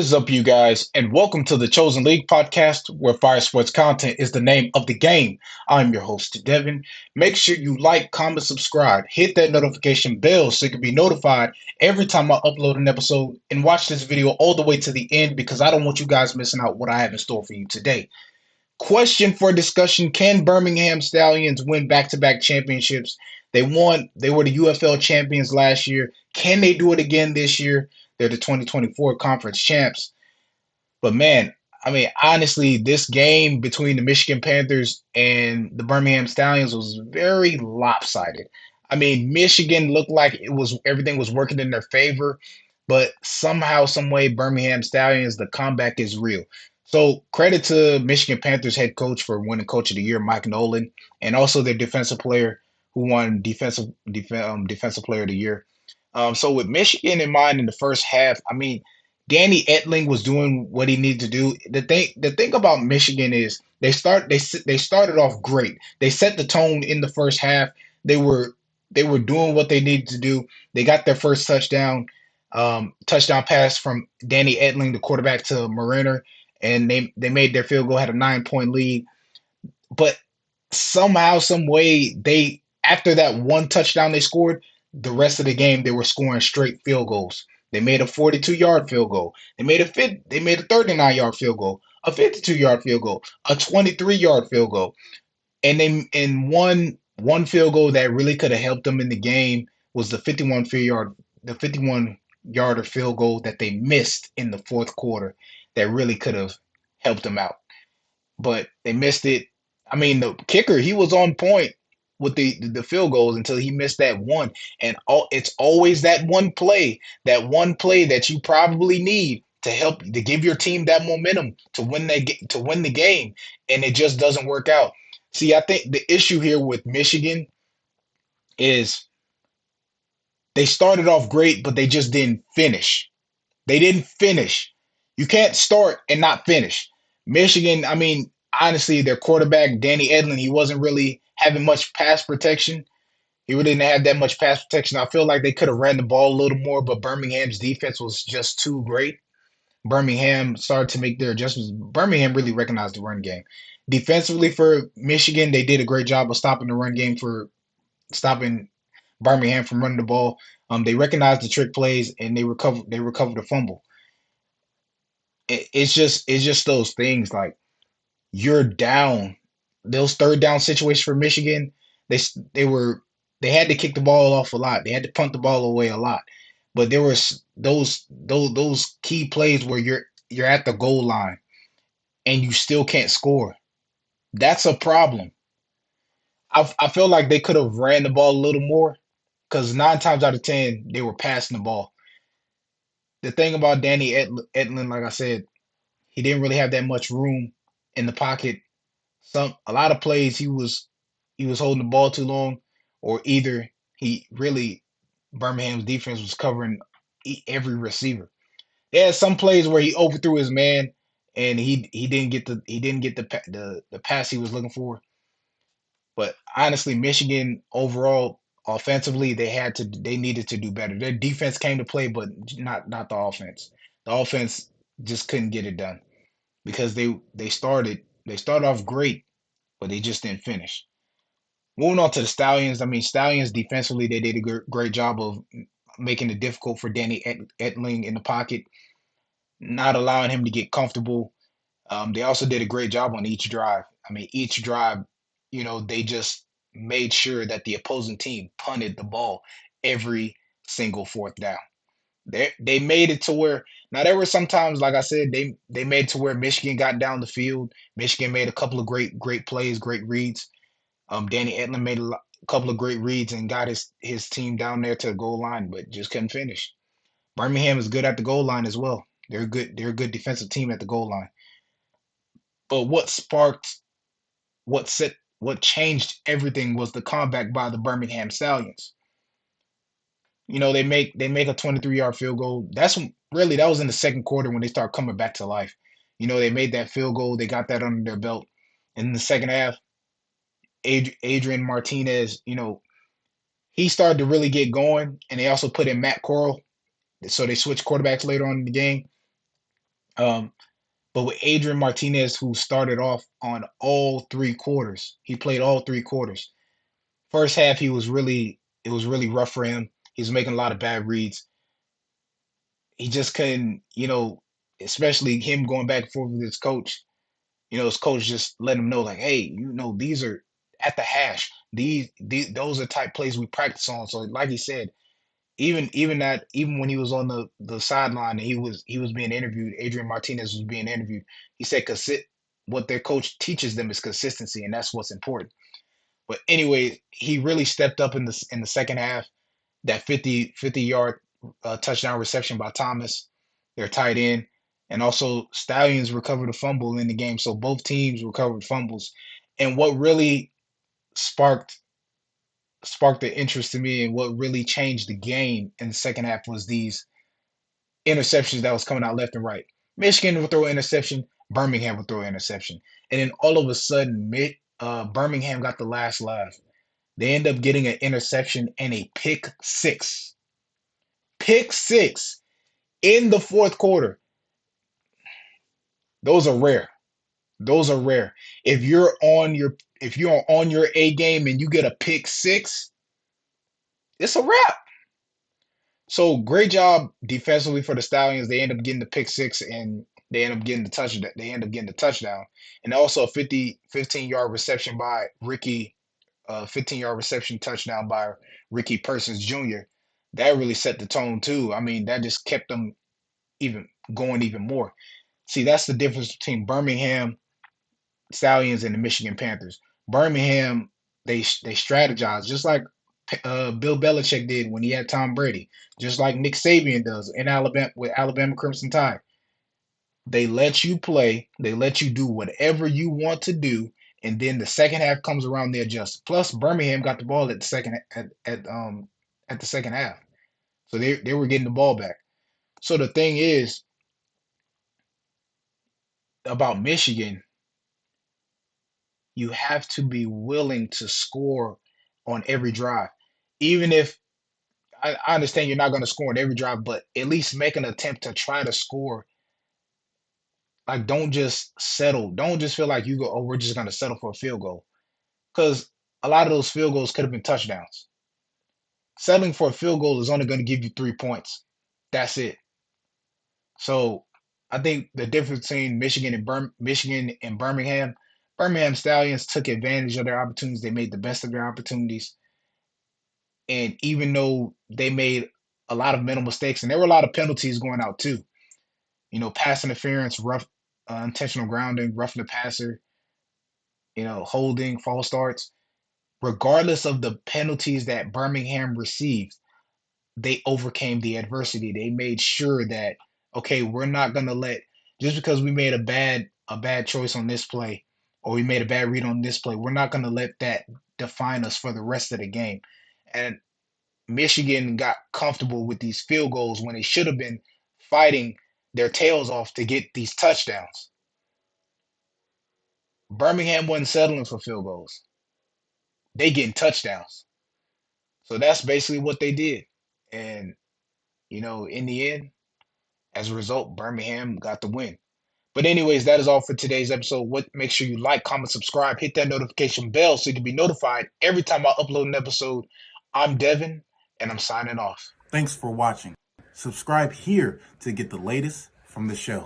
What is up, you guys, and welcome to the Chosen League podcast, where fire sports content is the name of the game. I'm your host, Devon. Make sure you like, comment, subscribe, hit that notification bell so you can be notified every time I upload an episode, and watch this video all the way to the end because I don't want you guys missing out what I have in store for you today. Question for discussion: Can Birmingham Stallions win back-to-back championships? They were the UFL champions last year. Can they do it again this year? They're the 2024 conference champs. But man, I mean, honestly, this game between the Michigan Panthers and the Birmingham Stallions was very lopsided. I mean, Michigan looked like it was everything was working in their favor, but somehow, some way, Birmingham Stallions, the comeback is real. So credit to Michigan Panthers head coach for winning Coach of the Year, Mike Nolan, and also their defensive player who won defensive player of the year. So with Michigan in mind in the first half, I mean, Danny Etling was doing what he needed to do. The thing about Michigan is they started off great. They set the tone in the first half. They were they were doing what they needed to do. They got their first touchdown pass from Danny Etling, the quarterback, to Mariner, and they made their field goal, had a 9 point lead. But somehow, some way, they after that one touchdown they scored, the rest of the game they were scoring straight field goals. They made a 42-yard field goal. They made a 39-yard field goal, a 52-yard field goal, a 23-yard field goal, and they in one field goal that really could have helped them in the game was the 51-yarder field goal that they missed in the fourth quarter that really could have helped them out, but they missed it. I mean, the kicker, he was on point with the field goals until he missed that one. And it's always that one play that you probably need to help to give your team that momentum to win the game, and it just doesn't work out. See, I think the issue here with Michigan is they started off great, but they just didn't finish. They didn't finish. You can't start and not finish. Michigan, I mean, honestly, their quarterback, Danny Edlin, he wasn't really having much pass protection. He really didn't have that much pass protection. I feel like they could have ran the ball a little more, but Birmingham's defense was just too great. Birmingham started to make their adjustments. Birmingham really recognized the run game. Defensively for Michigan, they did a great job of stopping the run game for stopping Birmingham from running the ball. They recognized the trick plays and they recovered the fumble. It's just those things like you're down. Those third down situations for Michigan, they they were they had to kick the ball off a lot. They had to punt the ball away a lot. But there was those key plays where you're at the goal line and you still can't score. That's a problem. I feel like they could have ran the ball a little more because 9 times out of 10 they were passing the ball. The thing about Danny Edlin, like I said, he didn't really have that much room in the pocket. A lot of plays he was holding the ball too long, or either he really Birmingham's defense was covering every receiver. There some plays where he overthrew his man and he didn't get the pass he was looking for. But honestly, Michigan overall offensively they needed to do better. Their defense came to play, but not the offense. The offense just couldn't get it done because they started off great, but they just didn't finish. Moving on to the Stallions, I mean, Stallions defensively, they did a great job of making it difficult for Danny Etling in the pocket, not allowing him to get comfortable. They also did a great job on each drive. I mean, each drive, they just made sure that the opposing team punted the ball every single fourth down. They made it to where now there were sometimes, like I said, they made it to where Michigan got down the field. Michigan made a couple of great plays, great reads. Danny Etling made a couple of great reads and got his team down there to the goal line, but just couldn't finish. Birmingham is good at the goal line as well. They're good. They're a good defensive team at the goal line. But what changed everything was the comeback by the Birmingham Stallions. They make a 23-yard field goal. That was in the second quarter when they start coming back to life. They made that field goal. They got that under their belt. And in the second half, Adrian Martinez, he started to really get going, and they also put in Matt Corral. So they switched quarterbacks later on in the game. Um, but with Adrian Martinez, who started off on all 3 quarters, he played all 3 quarters. First half, it was really rough for him. He was making a lot of bad reads. He just couldn't, especially him going back and forth with his coach. His coach just let him know, like, hey, these are at the hash. These those are type plays we practice on. So, like he said, even when he was on the sideline and he was being interviewed, Adrian Martinez was being interviewed. He said, what their coach teaches them is consistency, and that's what's important. But anyway, he really stepped up in the second half. That 50-yard touchdown reception by Thomas, their tight end, and also Stallions recovered a fumble in the game. So both teams recovered fumbles. And what really sparked the interest to me and what really changed the game in the second half was these interceptions that was coming out left and right. Michigan would throw an interception, Birmingham would throw an interception. And then all of a sudden, Birmingham got the last laugh. They end up getting an interception and a pick six. Pick six in the fourth quarter. Those are rare. Those are rare. If you're on your A game and you get a pick six, it's a wrap. So great job defensively for the Stallions. They end up getting the pick six and they end up getting the touchdown. They end up getting the touchdown. And also a 15-yard reception by Ricky, 15-yard reception touchdown by Ricky Persons Jr. That really set the tone too. I mean, that just kept them even going even more. See, that's the difference between Birmingham Stallions and the Michigan Panthers. Birmingham, they strategize just like Bill Belichick did when he had Tom Brady, just like Nick Saban does in Alabama with Alabama Crimson Tide. They let you play, they let you do whatever you want to do, and then the second half comes around, they adjust. Plus, Birmingham got the ball at the second half, so they were getting the ball back. So the thing is about Michigan, you have to be willing to score on every drive. Even if I understand you're not going to score on every drive, but at least make an attempt to try to score. Like, don't just settle. Don't just feel like you go, oh, we're just going to settle for a field goal. Because a lot of those field goals could have been touchdowns. Settling for a field goal is only going to give you 3 points. That's it. So I think the difference between Michigan and Birmingham Stallions took advantage of their opportunities. They made the best of their opportunities. And even though they made a lot of mental mistakes, and there were a lot of penalties going out too, pass interference, rough, intentional grounding, roughing the passer, holding, false starts. Regardless of the penalties that Birmingham received, they overcame the adversity. They made sure that, okay, we're not gonna let, just because we made a bad choice on this play or we made a bad read on this play, we're not gonna let that define us for the rest of the game. And Michigan got comfortable with these field goals when they should have been fighting their tails off to get these touchdowns. Birmingham wasn't settling for field goals. They getting touchdowns. So that's basically what they did. And, in the end, as a result, Birmingham got the win. But anyways, that is all for today's episode. Make sure you like, comment, subscribe, hit that notification bell so you can be notified every time I upload an episode. I'm Devon, and I'm signing off. Thanks for watching. Subscribe here to get the latest from the show.